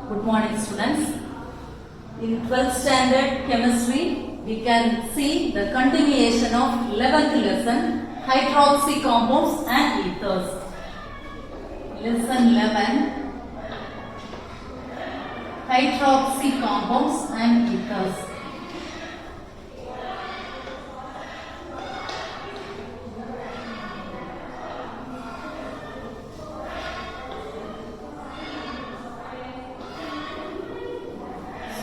Good morning, students. In 12th standard chemistry, we can see the continuation of 11th lesson, hydroxy compounds and ethers. Lesson 11, hydroxy compounds and ethers.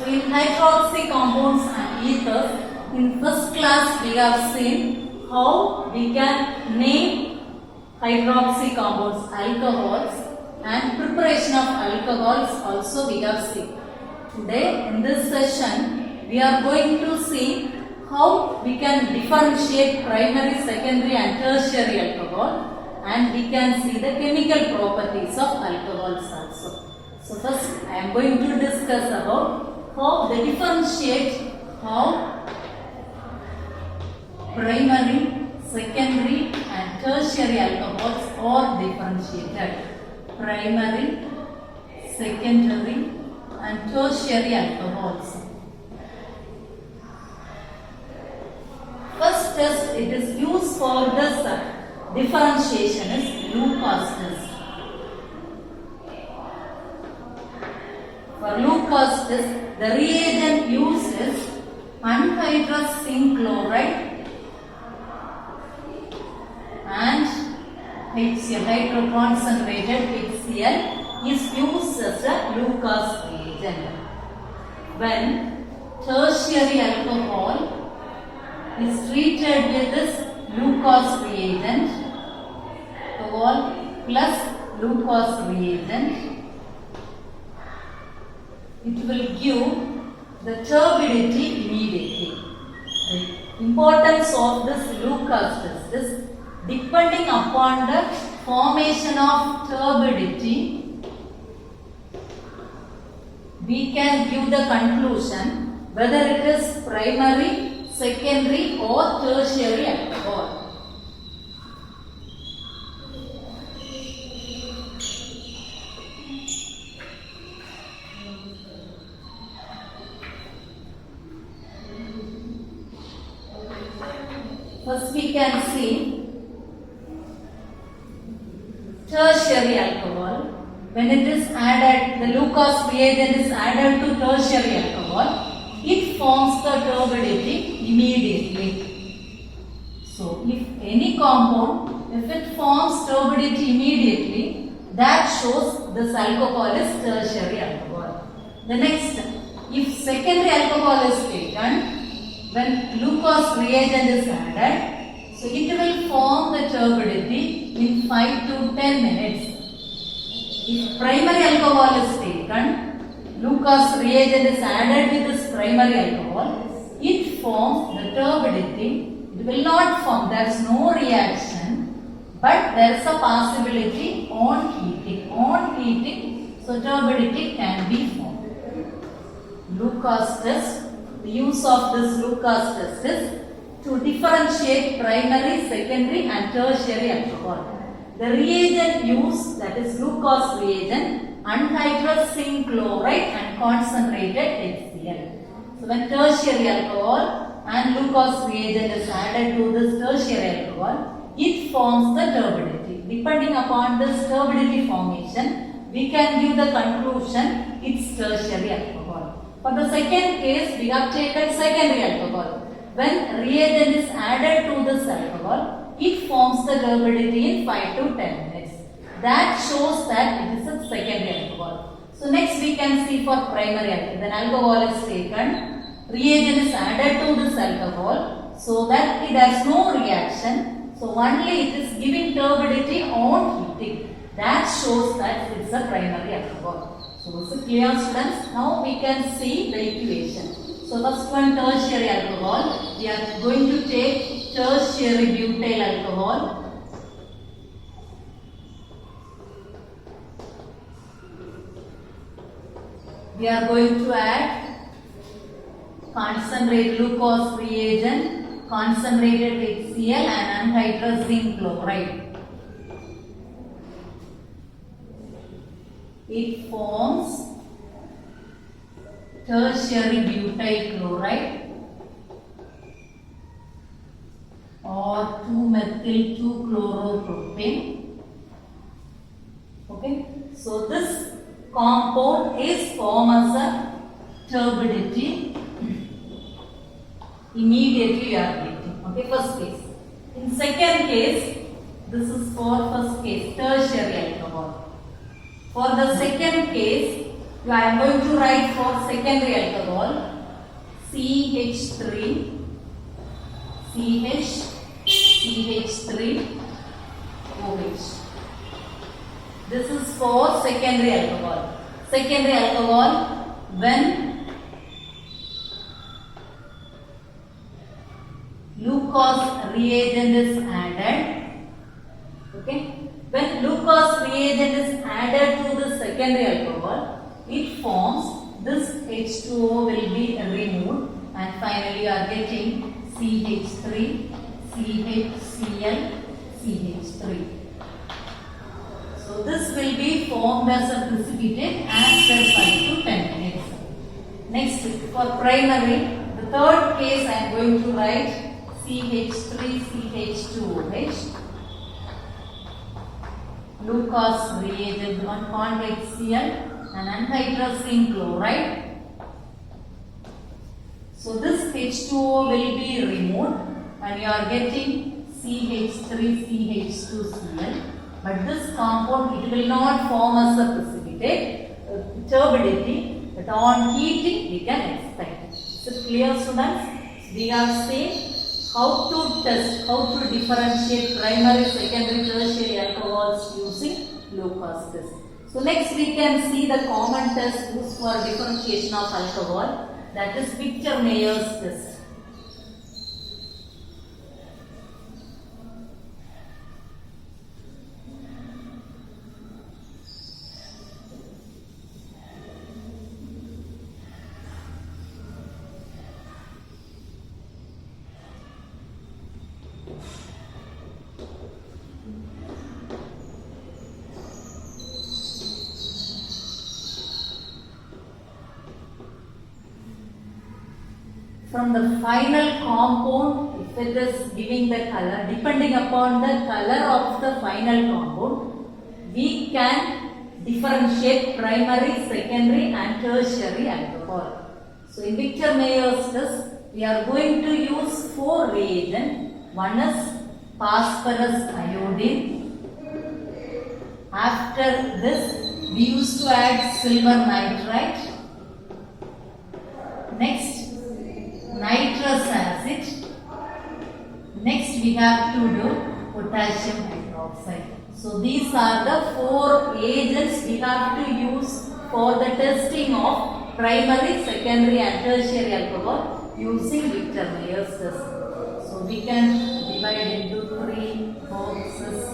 In hydroxy compounds and ethers, in first class we have seen how we can name hydroxy compounds, alcohols, and preparation of alcohols also we have seen. Today in this session we are going to see how we can differentiate primary, secondary and tertiary alcohol, and we can see the chemical properties of alcohols also. So first I am going to discuss about how they differentiate how primary, secondary and tertiary alcohols are differentiated. Primary, secondary and tertiary alcohols. First test it is used for this differentiation is Lucas test. For Lucas test, the reagent used is anhydrous zinc chloride and hydroconcentrated HCl is used as a Lucas reagent. When tertiary alcohol is treated with this Lucas reagent, alcohol plus Lucas reagent, it will give the turbidity immediately. The importance of this Lucas test is depending upon the formation of turbidity, we can give the conclusion whether it is primary, secondary or tertiary alcohol. First we can see tertiary alcohol. When it is added, the Lucas reagent is added to tertiary alcohol, it forms the turbidity immediately. So if any compound, if it forms turbidity immediately, that shows this alcohol is tertiary alcohol. The next, if secondary alcohol is taken, when Lucas reagent is added, so it will form the turbidity in 5 to 10 minutes. If primary alcohol is taken, Lucas reagent is added with this primary alcohol, it forms the turbidity. It will not form, there is no reaction, but there is a possibility on heating. On heating, so turbidity can be formed. Lucas test. The use of this Lucas test is to differentiate primary, secondary and tertiary alcohol. The reagent used, that is Lucas reagent, anhydrous zinc chloride and concentrated HCl. So when tertiary alcohol and Lucas reagent is added to this tertiary alcohol, it forms the turbidity. Depending upon this turbidity formation, we can give the conclusion it's tertiary alcohol. For the second case, we have taken secondary alcohol. When reagent is added to this alcohol, it forms the turbidity in 5 to 10 minutes. That shows that it is a secondary alcohol. So next we can see for primary alcohol. When alcohol is taken, reagent is added to this alcohol so that it has no reaction. So only it is giving turbidity on heating. That shows that it is a primary alcohol. So is it clear, students? Now we can see the equation. So first one, tertiary alcohol. We are going to take tertiary butyl alcohol. We are going to add concentrated Lucas reagent, concentrated HCl and anhydrous zinc chloride. It forms tertiary butyl chloride or 2-methyl-2-chloropropane. Okay, so this compound is formed as a turbidity. Immediately you are getting. Okay, first case. In second case, this is for first case, tertiary alcohol. For the second case, I am going to write for secondary alcohol CH3, CH3, OH. This is for secondary alcohol. Secondary alcohol, when Lucas reagent is added, okay, when Lucas reagent is added to the secondary alcohol, it forms this H2O will be removed and finally you are getting CH3, CHCl, CH3. So this will be formed as a precipitate after 5 to 10 minutes. Next, for primary, the third case I am going to write CH3, CH2OH. Lucas reagent, one convex Cl and anhydrous chloride. So this H2O will be removed and you are getting CH3, CH2Cl. But this compound, it will not form as a precipitate, turbidity, but on heating we can expect. So clear, students? We have seen how to test, how to differentiate primary, secondary, tertiary alcohols using Lucas test. So next we can see the common test used for differentiation of alcohol, that is Victor-Meyer's test. From the final compound, if it is giving the color, depending upon the color of the final compound, we can differentiate primary, secondary and tertiary alcohol. So in Victor-Meyer's test, we are going to use 4 reagents. One is phosphorus iodine. After this, we used to add silver nitrate. Next, nitrous acid. Next we have to do potassium hydroxide. So these are the 4 agents we have to use for the testing of primary, secondary and tertiary alcohol using Victor-Meyer's test. So we can divide into 3 boxes.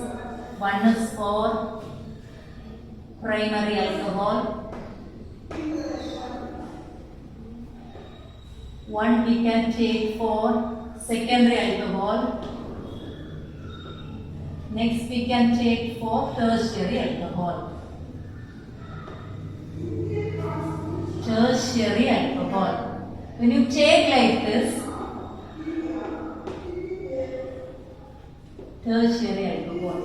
One is for primary alcohol. One we can take for secondary alcohol. Next we can take for tertiary alcohol. Tertiary alcohol. When you take like this, tertiary alcohol.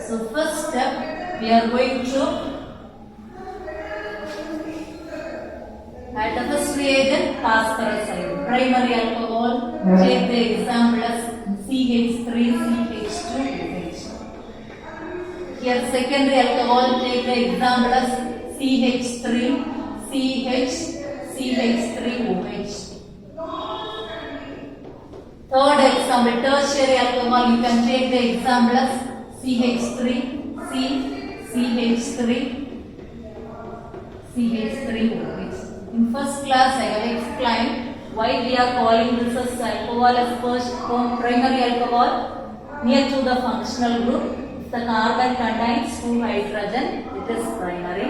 So first step, we are going to add the first reagent, phosphorus iodide. Primary alcohol, take the example as CH3, CH2OH. Here secondary alcohol, take the example as CH3, CH3OH. Third example, tertiary alcohol, you can take the example as CH3, CH3OH. In first class, I have explained why we are calling this as alcohol as first primary alcohol. Near to the functional group, if the carbon contains 2 hydrogen, it is primary.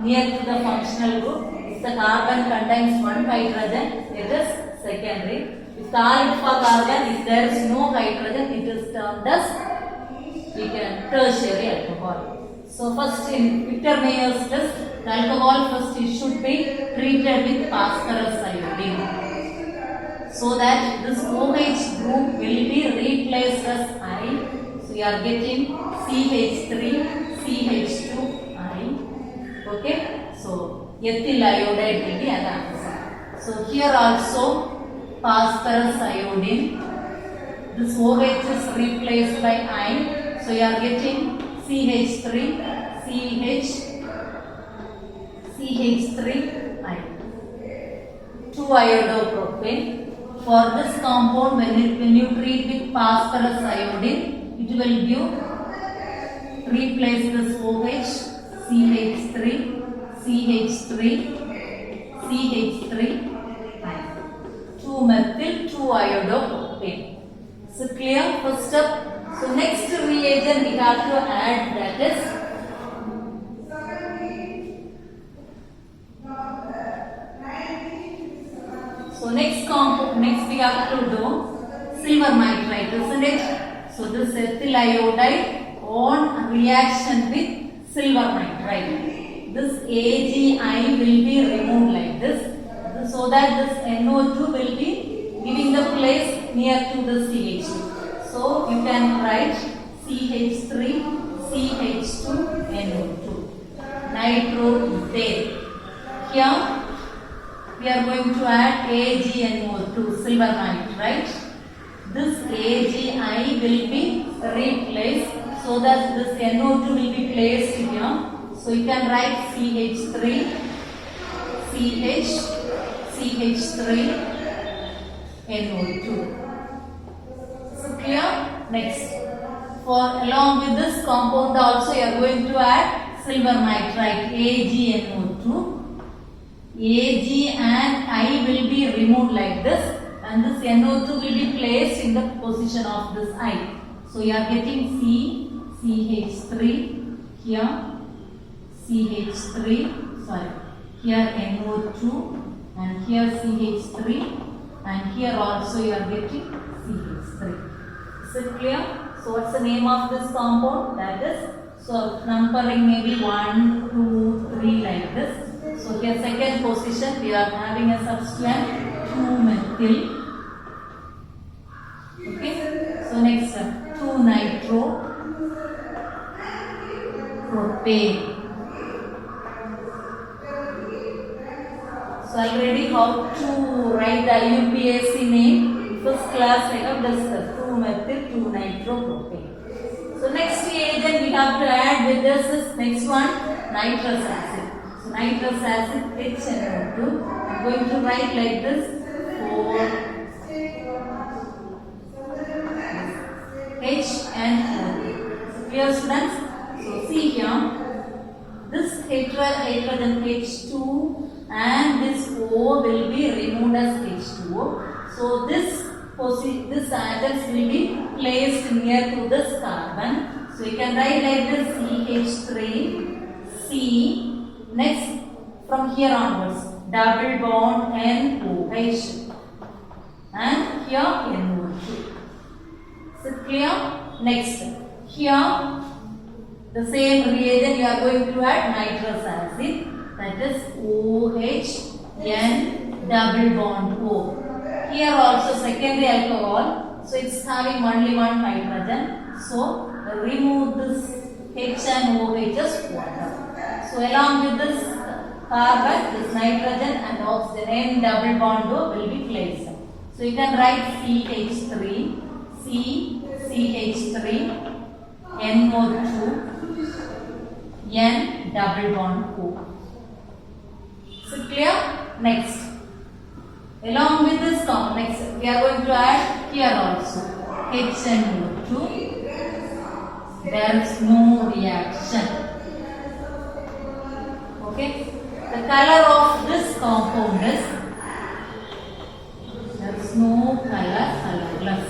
Near to the functional group, if the carbon contains 1 hydrogen, it is secondary. If the alpha carbon, if there is no hydrogen, it is termed as tertiary alcohol. So first in Victor Meyer's test, the alcohol first it should be treated with phosphorus iodine. So that this OH group will be replaced as I. So you are getting CH3, CH2I. Okay. So ethyl iodide will be an answer. So here also phosphorus iodine. This OH is replaced by I. So you are getting CH3, CH3I. 2-iodopropane. For this compound, when you treat with phosphorus iodine, it will give replace this OH, CH3, CH3I. 2-methyl 2-iodopropane. So clear? First step. So next reagent we have to add, that is next we have to do silver nitride, isn't it? So this ethyl iodide on reaction with silver nitride. This AgI will be removed like this, so that this NO2 will be giving the place near to the CH2. So you can write CH3, CH2, NO2. Nitrobutane. Here we are going to add AgNO2, silver nitride. This AgI will be replaced, so that this NO2 will be placed here. So you can write CH3, CH3, NO2. So clear? Next. For along with this compound also you are going to add silver nitride, AgNO2. Ag and I will be removed like this, and this NO2 will be placed in the position of this I. So you are getting CH3, here CH3, here NO2, and here CH3, and here also you are getting CH3. Is it clear? So what's the name of this compound? That is, so numbering maybe 1, 2, 3 like this. So here second position we are having a substituent 2-methyl. Okay. So next 2-nitro propane. So already how to write the IUPAC name. First class I have discussed 2-methyl 2-nitro propane. So next reagent we have to add with this is next one, nitrous acid. So nitrous acid HNO2. I am going to write like this 4 H and O. Clear students? So see here, this hydrogen H2 and this O will be removed as H2O. So this atoms will be placed near to this carbon. So you can write like this CH3, C. Next, from here onwards, double bond NOH, and here NO2. So clear? Next, here the same reagent you are going to add nitrous acid, that is OH, N, double bond O. Here also secondary alcohol, so it's having only one hydrogen. So remove this H and OH as water. So along with this carbon, this nitrogen and oxygen N double bond O will be placed. So you can write CH3, CH3, NO2, N double bond O. So clear? Next. Along with this complex, we are going to add here also HNO2. There is no reaction. Okay. The color of this compound is, there is no color, colorless.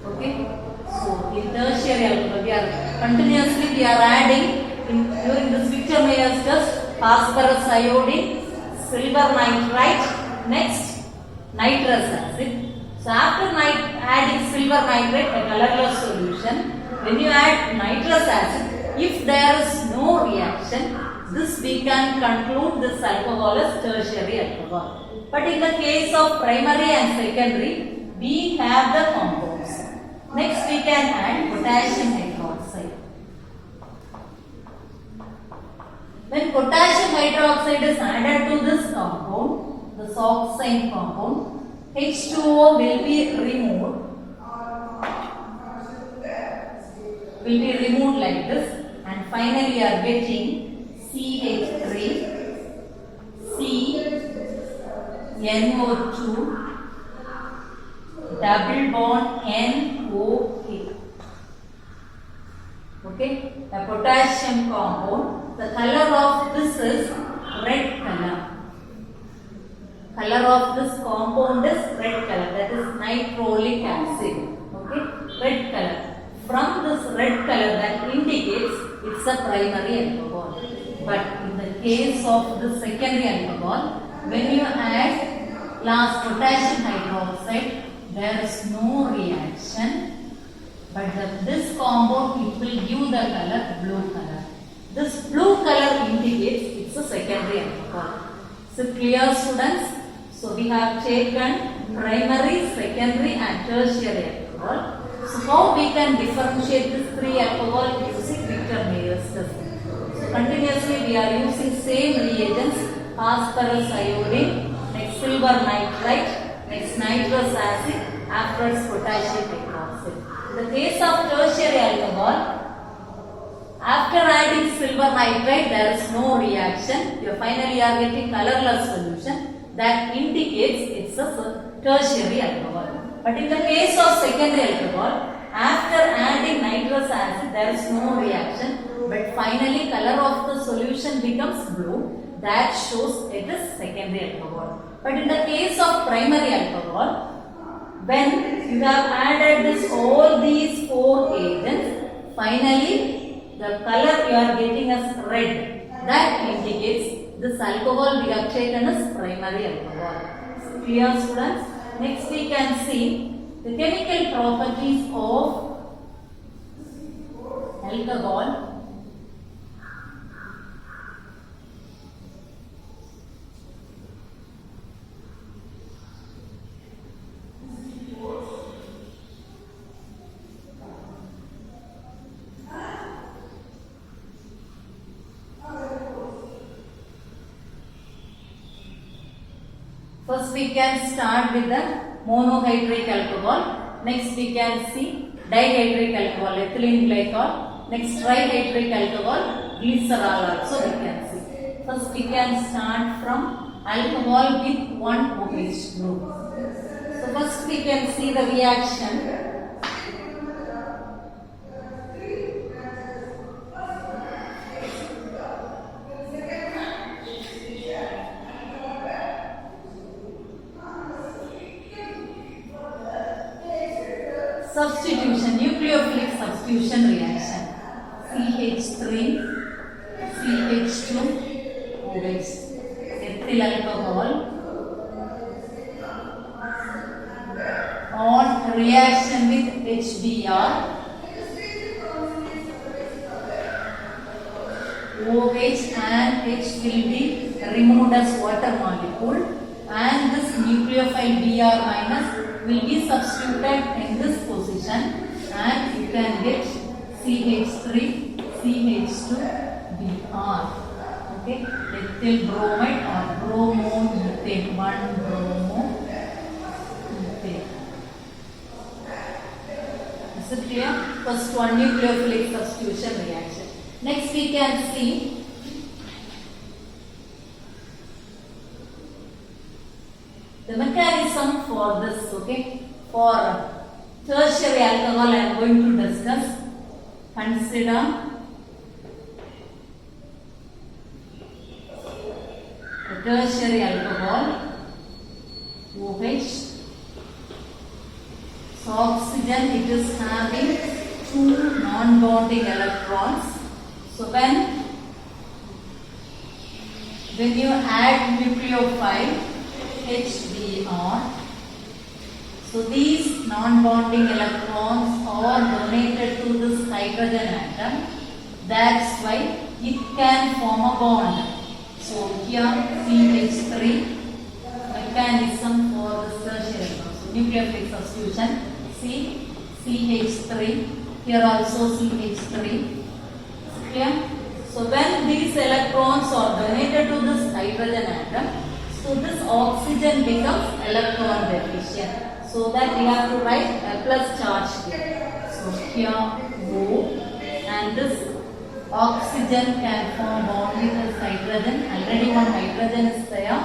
Okay. So in tertiary alcohol, we are continuously adding during this Victor Meyer's test phosphorus iodine, silver nitride, next nitrous acid. So after adding silver nitrate, a colorless solution, when you add nitrous acid, If there is no reaction, this we can conclude this alcohol as tertiary alcohol. But in the case of primary and secondary, we have the compounds. Next we can add potassium hydroxide. When potassium hydroxide is added to this compound, the oxide compound, H2O will be removed. Like this, and finally you are getting CH3, NO2, double bond NOA. Okay, the potassium compound, the color of this is red color. Color of this compound is red color, that is nitrolic acid. Okay, red color. From this red color that indicates it's a primary alcohol. But in the case of the secondary alcohol, when you add last potassium hydroxide, there is no reaction. But this compound, it will give the color blue color. This blue color indicates it's a secondary alcohol. So clear, students? So we have taken primary, secondary and tertiary alcohol. So how we can differentiate these three alcohol using Victor Meyer's test. So continuously we are using same reagents, phosphorus iodine, next silver nitrite, next nitrous acid, afterwards potassium hydroxide. In the case of tertiary alcohol, after adding silver nitrite there is no reaction. You finally are getting colorless solution that indicates it's a tertiary alcohol. But in the case of secondary alcohol, after adding nitrous acid, there is no reaction. But finally, color of the solution becomes blue. That shows it is secondary alcohol. But in the case of primary alcohol, when you have added all these four agents, finally the color you are getting as red. That indicates this alcohol we have taken as primary alcohol. Clear, students? Next we can see the chemical properties of alcohol. First we can start with the monohydric alcohol. Next we can see dihydric alcohol, ethylene glycol. Next trihydric alcohol, glycerol also we can see. First we can start from alcohol with one OH group. So first we can see the reaction. Substitution, nucleophilic substitution reaction. CH3, CH2, OH, ethyl alcohol on reaction with HBr, OH and H will be removed as water molecule, and this nucleophile Br minus will be substituted in this position, and you can get CH3, CH2, Br. Okay, ethyl bromide or bromomethane, 1 bromomethane. Is it clear? First one, nucleophilic substitution reaction. Next we can see the mechanism for this. Okay, for tertiary alcohol I am going to discuss. Consider the tertiary alcohol, OH. So oxygen, it is having 2 non-bonding electrons. So when you add nucleophile HBr, so these non-bonding electrons are donated to this hydrogen atom. That's why it can form a bond. So here CH3 mechanism for the tertiary bond. So nucleophilic substitution CH3. Here also CH3. Clear? So when these electrons are donated to this hydrogen atom, so this oxygen becomes electron deficient. So that we have to write a plus charge here. So here O, and this oxygen can form bond with this hydrogen. Already one hydrogen is there.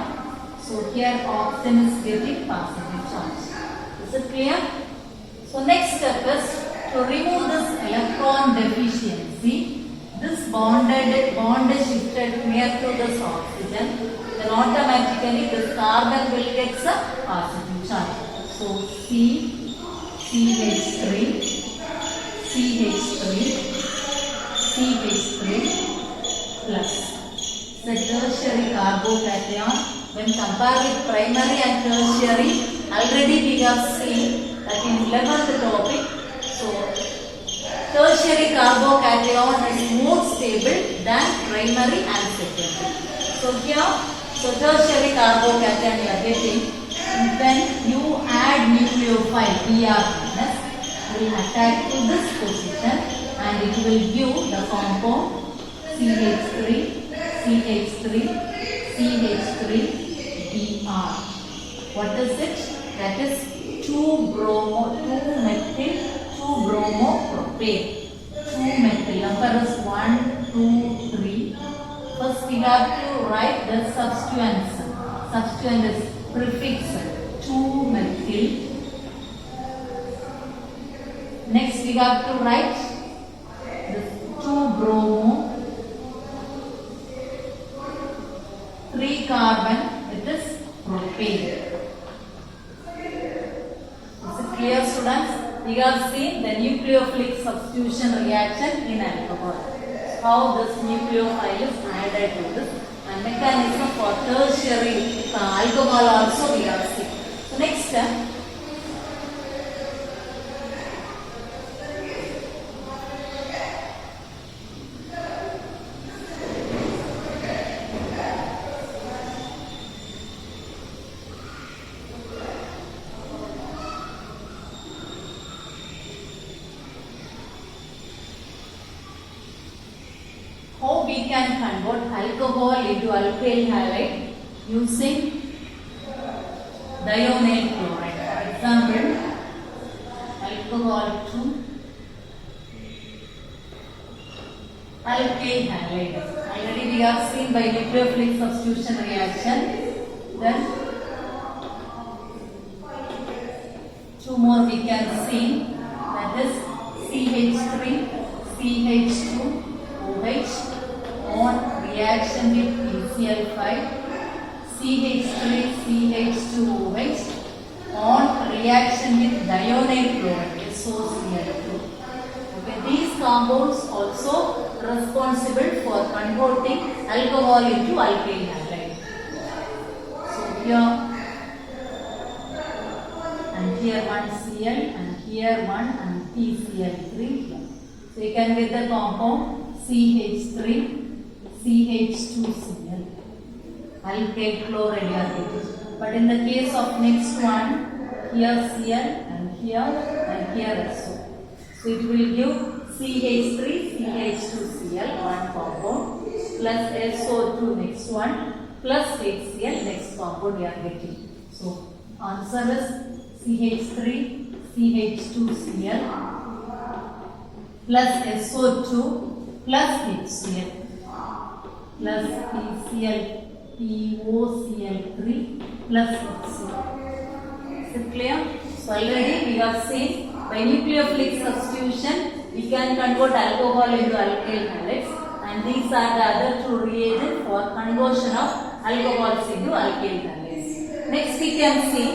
So here oxygen is getting positive charge. Is it clear? So next step is to remove this electron deficiency. This bond is shifted near to this oxygen. Then automatically this carbon will get a positive charge. So CH3 plus. The tertiary carbocation, when compared with primary and tertiary, already we have seen that in 11th topic. So tertiary carbocation is more stable than primary and secondary. So here, tertiary carbocation you are getting. When you add nucleophile Br minus, will attack to this position and it will give the compound CH3 Br. What is it? That is 2-methyl 2-bromopropane. 2-methyl. Number is 1, 2, 3. First we have to write the substituents. Substituent is prefix 2-methyl. Next we have to write the 2-bromo. 3 carbon. It is propane. Is it clear, students? We have seen the nucleophilic substitution reaction in alcohol. How this nucleophile is added to this, and mechanism for tertiary alcohol also we have seen. So next step. How we can convert alcohol into alkyl halide using dionyl chloride. For example, alcohol to alkyl halide. Already we have seen by nucleophilic substitution reaction. Then two more we can see, that is CH3 CH2 OH on reaction with PCl5, CH3 CH2OH on reaction with dionyl chloride SOCl2. Okay, these compounds also responsible for converting alcohol into alkyl halide. So here and here one Cl and here one and PCl3 here. So you can get the compound CH3 CH2Cl alkyl chloride you are getting. But in the case of next one, here Cl and here SO. So it will give CH3 CH2Cl one compound plus SO2 next one plus HCl next compound you are getting. So answer is CH3 CH2Cl plus SO2 plus HCl plus PCl POCl3 plus HCl. Is it clear? So already we have seen by nucleophilic substitution we can convert alcohol into alkyl halides, and these are the other two reagents for conversion of alcohols into alkyl halides. Next we can see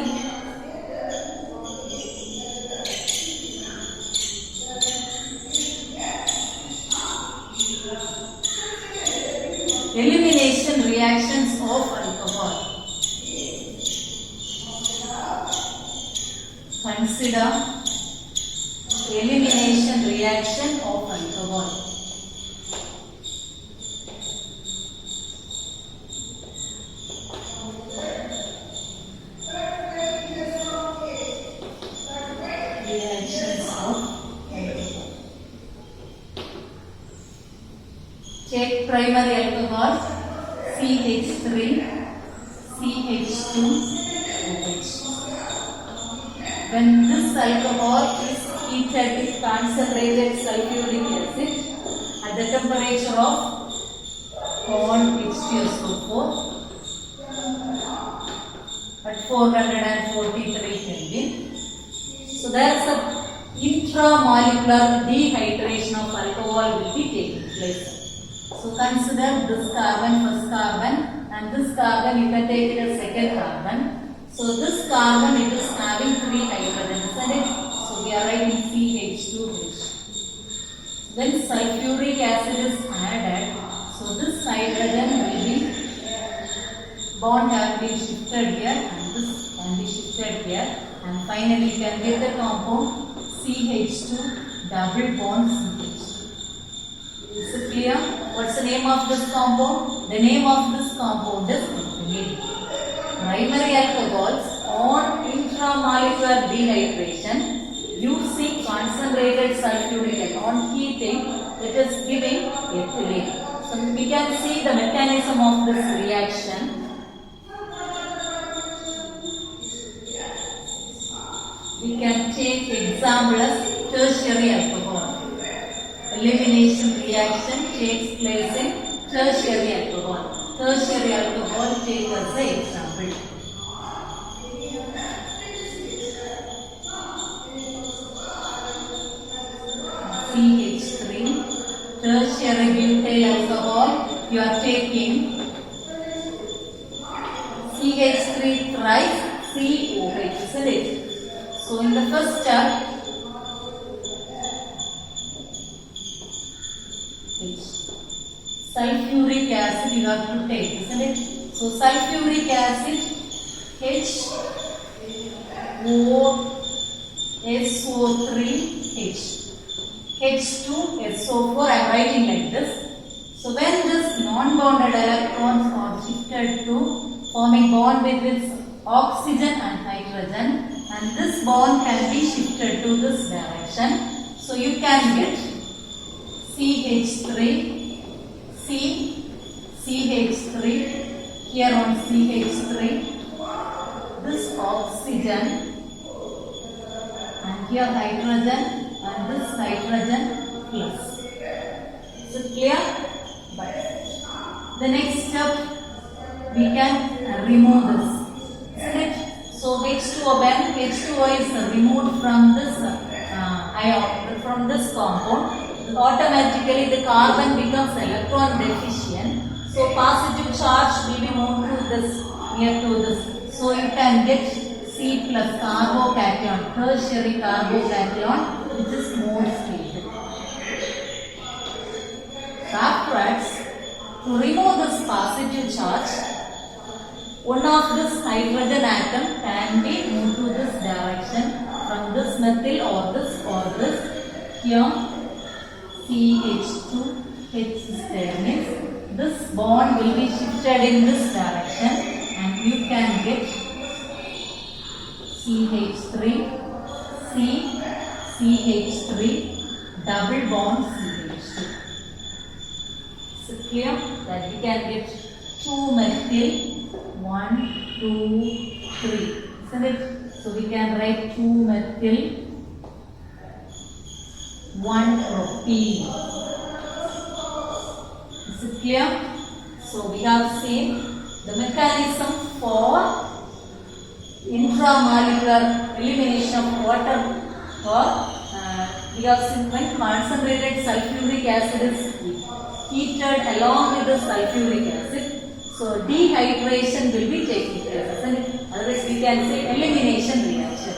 elimination reactions of alcohol. Consider elimination reaction of alcohol. Take primary alcohol CH3, CH2, OH. When this alcohol is heated with concentrated sulfuric acid at the temperature of H2SO4 at 443 Kelvin. So there is a intramolecular dehydration of alcohol will be taking place. So consider this carbon, first carbon, and this carbon you can take it as second carbon. So this carbon it is having 3 hydrogens, isn't it? So we are writing CH2H. When sulfuric acid is added, so this hydrogen will be bond have been shifted here and this can be shifted here, and finally you can get the compound CH2 double bond CH2. Is it clear? What's the name of this compound? The name of this compound is ethylene. Primary alcohols on intramolecular dehydration using concentrated sulfuric acid on heating, it is giving ethylene. So we can see the mechanism of this reaction. We can take example as tertiary alcohol. Elimination reaction takes place in tertiary alcohol. Tertiary alcohol take as an example. CH3, tertiary butyl alcohol, you are taking CH3 thrice COH, isn't it? So in the first step, sulfuric acid you have to take, isn't it? So sulfuric acid H2SO3H, H2SO4, I am writing like this. So when this non-bonded electrons are shifted to forming bond with its oxygen and hydrogen, and this bond can be shifted to this direction. So you can get CH3, CH3, here on CH3, this oxygen, and here hydrogen, and this hydrogen plus. Is it clear? But the next step, we can remove this. Isn't it? So H2O is removed from this ion, from this compound. Automatically the carbon becomes electron deficient. So positive charge will be moved to this, near to this. So you can get C plus carbocation, tertiary carbocation, which is more stable. So afterwards, to remove this positive charge, one of this hydrogen atom can be moved to this direction from this methyl or this. Here CH2, H is there, means this bond will be shifted in this direction, and you can get CH3, CH3, double bond CH2. So clear that we can get 2 methyl, 1, 2, 3, isn't it? So we can write 2 methyl, 1 propene. Is it clear? So we have seen the mechanism for intramolecular elimination of water, or we have seen when concentrated sulfuric acid is heated along with the sulfuric acid, so dehydration will be taking place, isn't it? Otherwise we can say elimination reaction.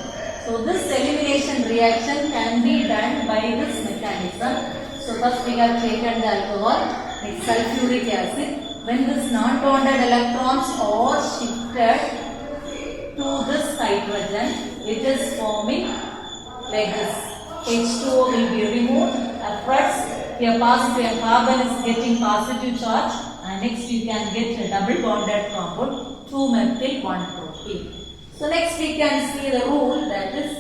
So this elimination reaction can be done by this mechanism. So first we have taken the alcohol, like sulfuric acid. When this non-bonded electrons are shifted to this hydrogen, it is forming like this. H2O will be removed. At first, here positive carbon is getting positive charge, and next you can get a double bonded compound 2-methyl 1-propene. So next we can see the rule, that is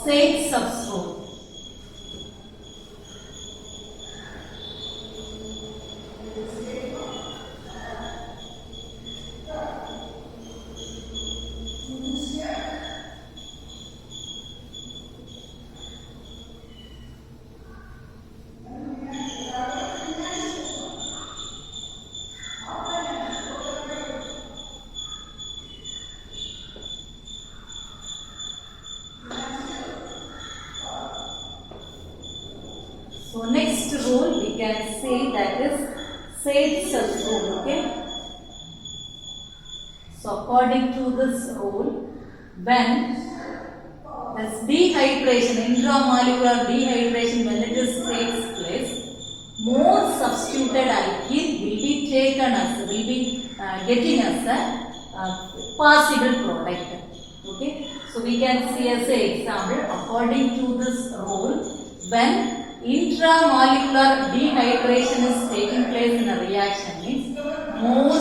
Saint substitute. So next rule we can say that is Seitz's rule. Okay. So according to this rule, when this dehydration, intramolecular dehydration, when it is takes place, more substituted alkene will be taken as, will be getting as a possible product. Okay. So we can see as an example, according to this rule, when intramolecular dehydration is taking place in a reaction, means more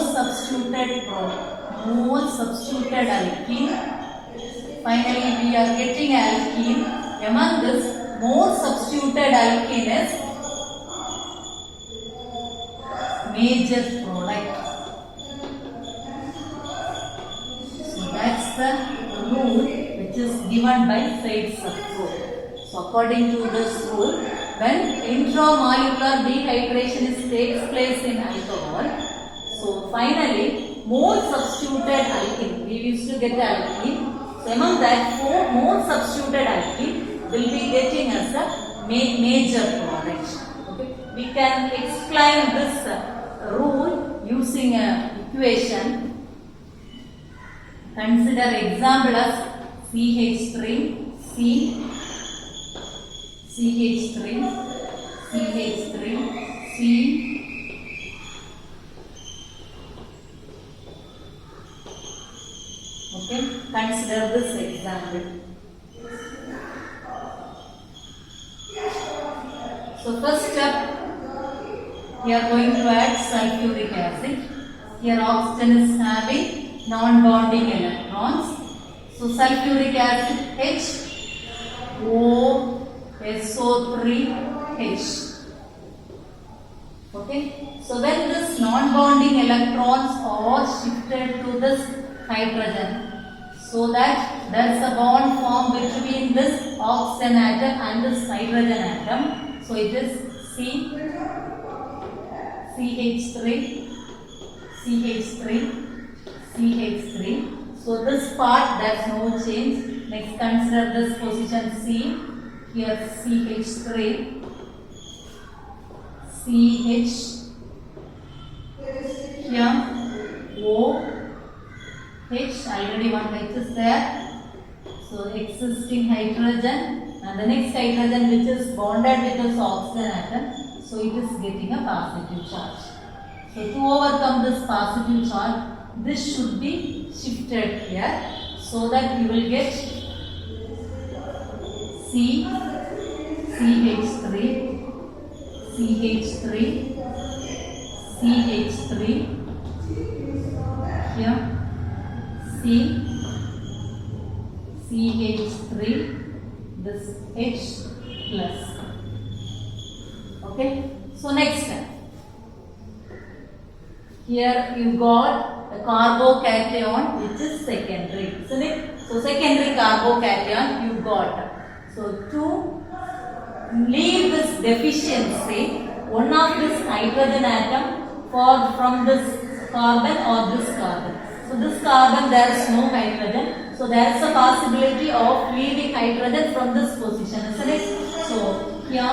substituted alkene. Finally, we are getting alkene. Among this, more substituted alkene is major product. So that's the rule which is given by Seitz's rule. So according to this rule, when intramolecular dehydration takes place in alcohol, so finally more substituted alkene, we used to get the alkene. So among that, more substituted alkene will be getting as a major product. Okay. We can explain this rule using an equation. Consider example as CH3, C, CH3, CH3, C. Okay, consider this example. So first step, we are going to add sulfuric acid. Here oxygen is having non-bonding electrons. So sulfuric acid H, O, SO3, H. Okay, so when this non-bonding electrons are shifted to this hydrogen, so that there is a bond formed between this oxygen atom and this hydrogen atom. So it is C, CH3, CH3, CH3. So this part there is no change. Next consider this position C. Here CH3, CH, here O, H, already one H is there. So existing hydrogen and the next hydrogen which is bonded with this oxygen atom. So it is getting a positive charge. So to overcome this positive charge, this should be shifted here so that you will get C, CH3, CH3, CH3, here C, CH3, this H plus. Okay, so next step. Here you got a carbocation which is secondary, isn't it? So secondary carbocation you got. So to leave this deficiency, one of this hydrogen atom from this carbon or this carbon. So this carbon there is no hydrogen. So there is a possibility of leaving hydrogen from this position, isn't it? So here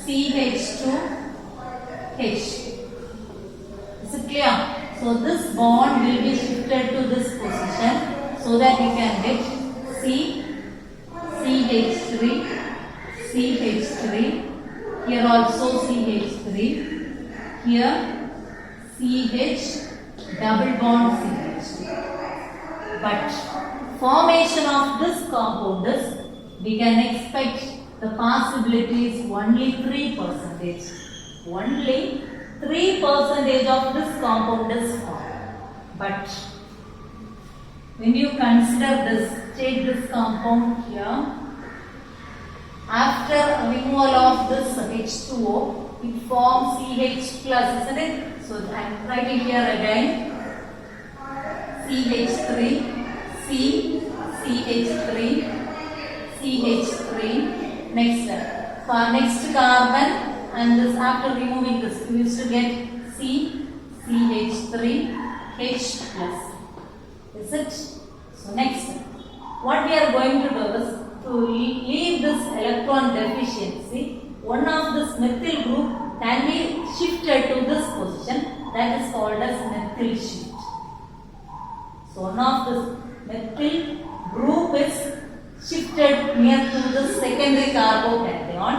CH2H. Is it clear? So this bond will be shifted to this position so that you can get C, CH3, CH3. Here also CH3. Here CH double bond CH. But formation of this compound is, we can expect the possibility is only 3%. Only 3% of this compound is formed. But when you consider this, take this compound here, after removal of this H2O, it forms CH plus, isn't it? So I am writing here again CH3, C, CH3, CH3. Next, for next carbon, and this after removing this, we used to get C, CH3, H plus. Is it? So next, what we are going to do is to leave this electron deficiency, one of this methyl group can be shifted to this position, that is called as methyl shift. So one of this methyl group is shifted near to the secondary carbocation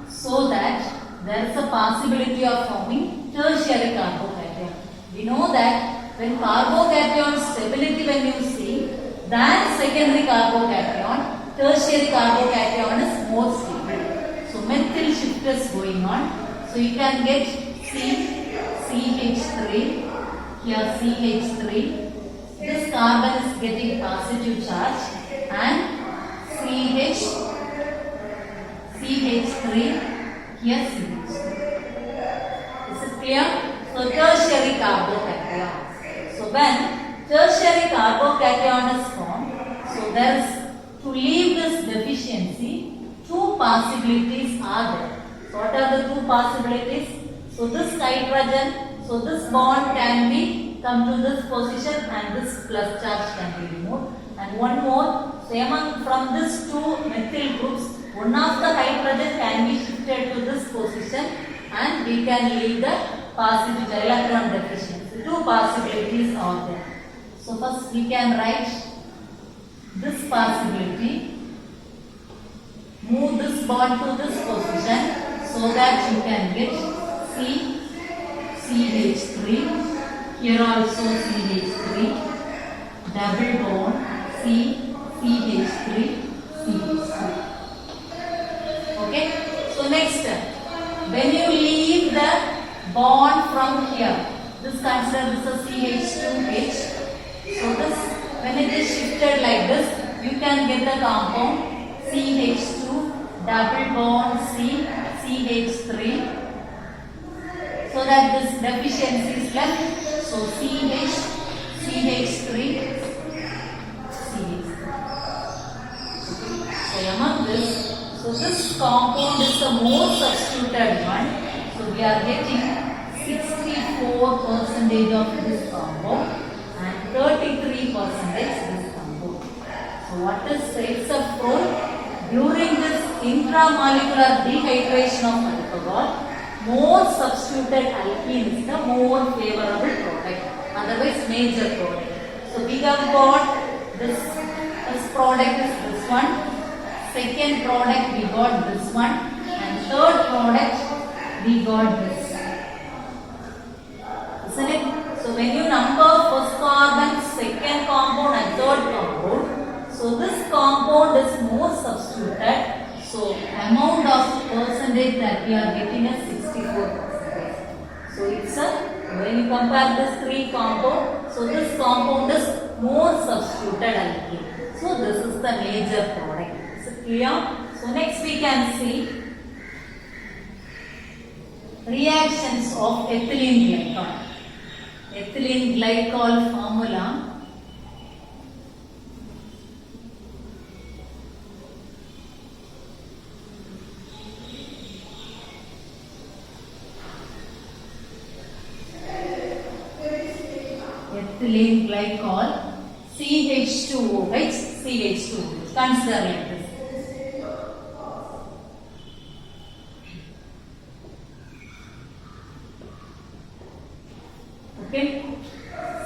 so that there is a possibility of forming tertiary carbocation. We know that when carbocation stability when you see than secondary carbocation, tertiary carbocation is more stable. So methyl shift is going on. So you can get CH3, here CH3. This carbon is getting positive charge and CH3, here CH3. Is it clear? So tertiary carbocation. So when tertiary carbocation is formed, so there is, to leave this deficiency, two possibilities are there. So what are the two possibilities? So this hydrogen, so this bond can be come to this position and this plus charge can be removed. And one more, so among from these two methyl groups, one of the hydrogen can be shifted to this position and we can leave the positive electron deficiency. Two possibilities are there. So first we can write this possibility, move this bond to this position so that you can get CH3, here also CH3, double bond CH3, CH3. Okay, so next, when you leave the bond from here, this consider this as CH2H. So this, when it is shifted like this, you can get the compound CH2 double bond CH3. So that this deficiency is left. So CH3, CH3. So among this, so this compound is the most substituted one. So we are getting 64% of this compound and 33% this compound. So what is except for during this intramolecular dehydration of alcohol, more substituted alkene is the more favorable product, otherwise major product. So we have got this product is this one, second product we got this one, and third product we got this. Isn't it? So when you number first carbon, second compound and third compound, so this compound is more substituted. So amount of percentage that we are getting is 64%. So it's a, when you compare this three compound, so this compound is more substituted alkene. So this is the major product. Is it clear? So next we can see reactions of ethylene glycol. Ethylene glycol formula. Ethylene glycol CH2OH, CH2OH. Consider like this. Okay,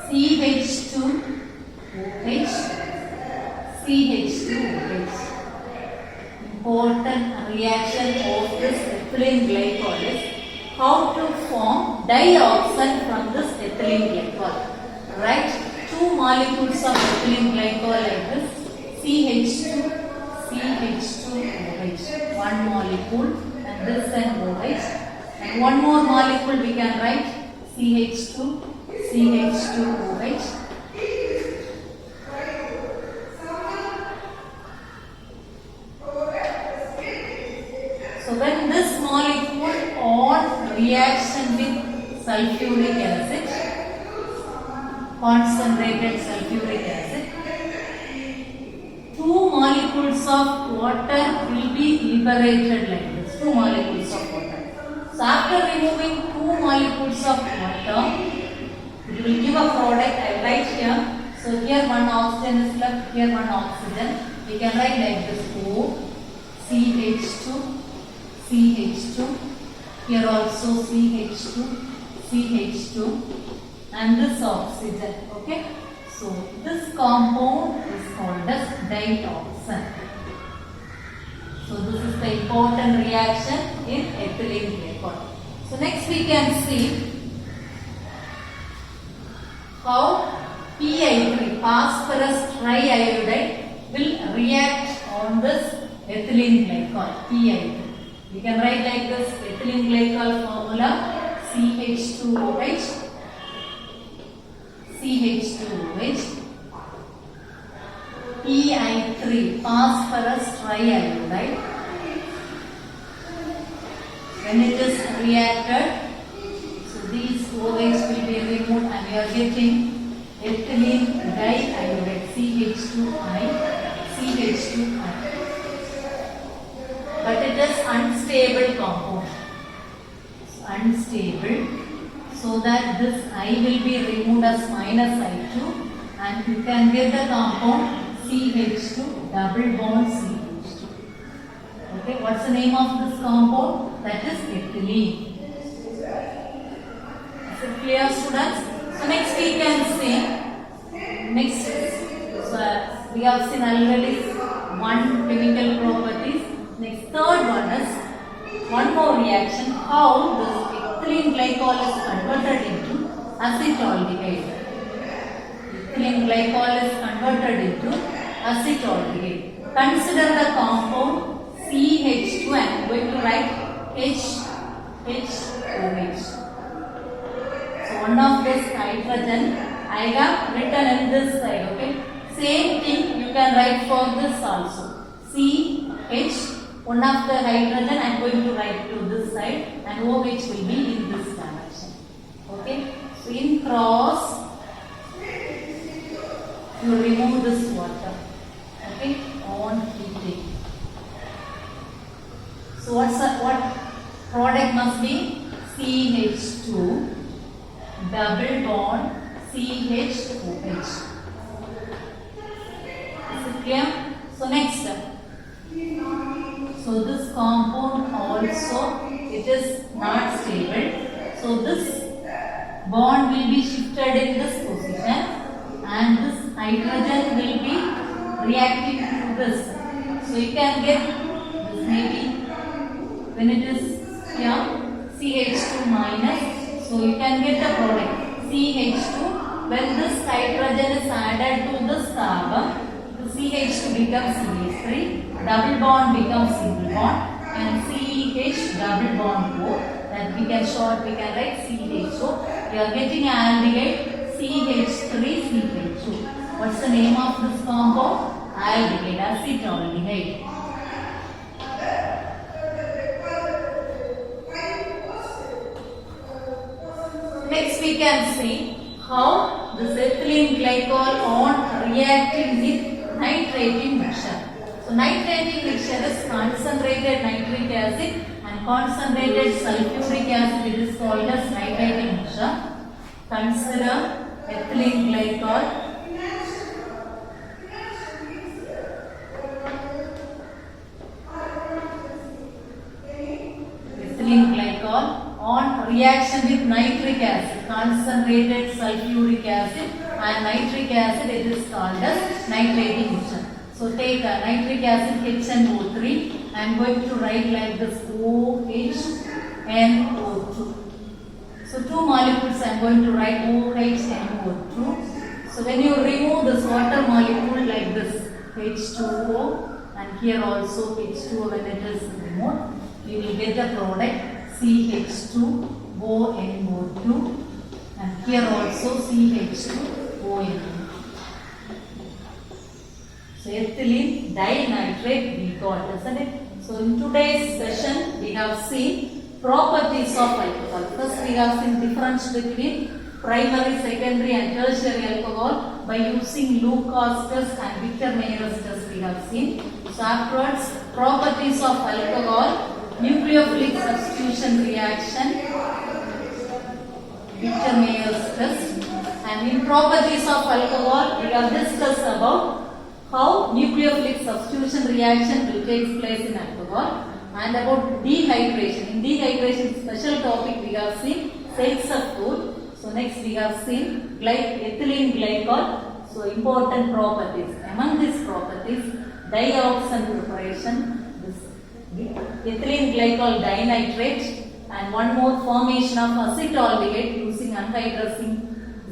CH2OH, CH2OH. Important reaction of this ethylene glycol is how to form dioxide from this ethylene glycol. Write two molecules of ethylene glycol like this, CH2, CH2OH. One molecule and this and OH. And one more molecule we can write CH2, CH2OH. So when this molecule on reaction with sulfuric acid, concentrated sulfuric acid, two molecules of water will be liberated like this, two molecules of water. So after removing two molecules of water, it will give a product. I write here. So here one oxygen is left, here one oxygen. We can write like this O, CH2, CH2. Here also CH2, CH2, and this oxygen. Okay. So this compound is called as ditoxin. So this is the important reaction in ethylene glycol. So next we can see how PI3, phosphorus triiodide, will react on this ethylene glycol, PI3. We can write like this: ethylene glycol formula CH2OH, CH2OH, PI3, phosphorus triiodide. When it is reacted, so these OH will be removed and we are getting ethylene diiodide, CH2I, CH2I. But it is unstable compound. So unstable. So that this I will be removed as minus I2 and you can get the compound CH2 double bond CH2. Okay, what's the name of this compound? That is ethylene. Is it clear, students? So next we can see, we have seen already one chemical properties. Next, third one is one more reaction, how this ethylene glycol is converted into acetaldehyde. Ethylene glycol is converted into acetaldehyde. Consider the compound CH2 and I am going to write HOH. So one of this hydrogen I have written in this side. Okay. Same thing you can write for this also. CH. One of the hydrogen I am going to write to this side and OH will be in this direction. Okay. So in cross you remove this water. Okay. On heating. So what product must be? CH2 double bond CHOH. Is it clear? So next step. So this compound also, it is not stable. So this bond will be shifted in this position and this hydrogen will be reacting to this. So you can get this maybe when it is here CH2 minus. So you can get the product CH2. When this hydrogen is added to this carbon, the CH2 becomes CH3. Double bond becomes single bond and CH double bond O, that we can short, we can write CHO. We are getting aldehyde CH3CH2. What's the name of this compound? Aldehyde, acetaldehyde. Next we can see how this ethylene glycol on reacting with nitrating mixture. So nitrating mixture is concentrated nitric acid and concentrated sulfuric acid. It is called as nitrating mixture. Consider ethylene glycol. Ethylene glycol on reaction with nitric acid, concentrated sulfuric acid and nitric acid. It is called as nitrating mixture. So take nitric acid HNO3. I am going to write like this OHNO2. So two molecules I am going to write OHNO2. So when you remove this water molecule like this H2O and here also H2O, when it is removed, you will get the product CH2ONO2 and here also CH2ONO2. So ethylene dinitrate we got, isn't it? So in today's session we have seen properties of alcohol. First we have seen difference between primary, secondary and tertiary alcohol by using Lucas test and Victor-Meyer's test we have seen. So afterwards, properties of alcohol, nucleophilic substitution reaction, Victor-Meyer's test, and in properties of alcohol we have discussed about how nucleophilic substitution reaction will take place in alcohol. And about dehydration. In dehydration special topic we have seen cells of food. So next we have seen ethylene glycol. So important properties. Among these properties, dioxin preparation, this ethylene glycol dinitrate, and one more formation of acetaldehyde using anhydrous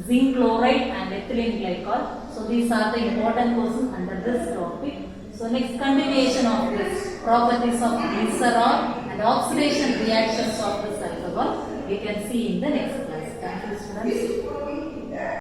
zinc chloride and ethylene glycol. So these are the important questions under this topic. So next continuation of this properties of glycerol and oxidation reactions of this alcohol we can see in the next class. Thank you, students.